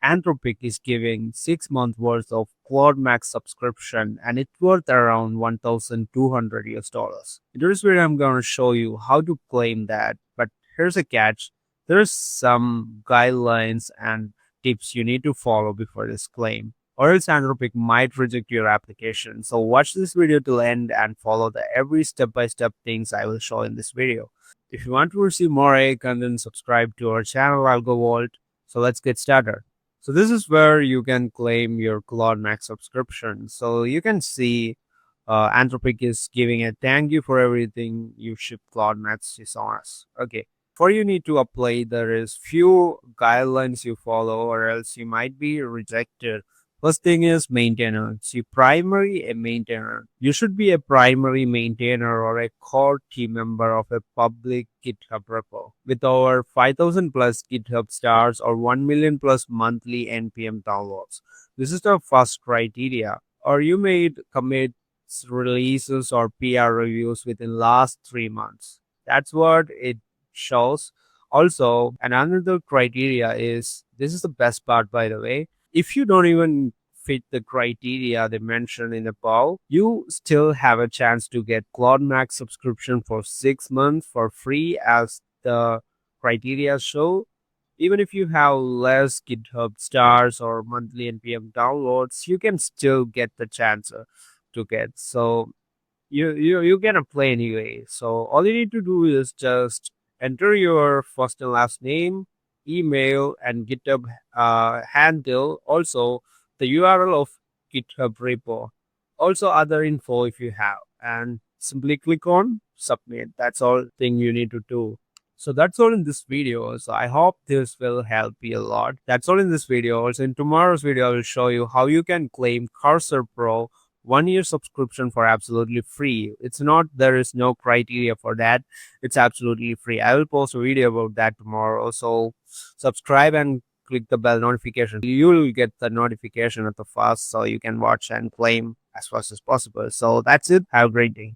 Anthropic is giving 6 month worth of Claude Max subscription and it's worth around 1,200 US dollars. In this video, I'm going to show you how to claim that, but here's a catch. There's some guidelines and tips you need to follow before this claim, or else Anthropic might reject your application. So watch this video till end and follow the every step-by-step things I will show in this video. If you want to receive more AI content, subscribe to our channel AlgoVault. So let's get started. So this is where you can claim your Claude Max subscription. So you can see Anthropic is giving a thank you for everything you ship Claude Max is on us. Okay. For you need to apply, there is few guidelines you follow or else you might be rejected. First thing is maintainer. See, primary a maintainer. You should be a primary maintainer or a core team member of a public GitHub repo with over 5,000 plus GitHub stars or 1 million plus monthly NPM downloads. This is the first criteria. Or you made commits, releases, or PR reviews within last 3 months. That's what it shows. Also, another criteria is, this is the best part by the way, if you don't even fit the criteria they mentioned in the above, you still have a chance to get Claude Max subscription for 6 months for free as the criteria show. Even if you have less GitHub stars or monthly NPM downloads, you can still get the chance to get. So you can apply anyway. So all you need to do is just enter your first and last name, email, and GitHub handle. Also, the URL of GitHub repo. Also, other info if you have, and simply click on submit. That's all thing you need to do. So that's all in this video. So I hope this will help you a lot. That's all in this video. Also, in tomorrow's video, I will show you how you can claim Cursor Pro 1 year subscription for absolutely free. It's not, there is no criteria for that. It's absolutely free. I will post a video about that tomorrow. So subscribe and click the bell notification. You will get the notification at the first so you can watch and claim as fast as possible. So that's it. Have a great day.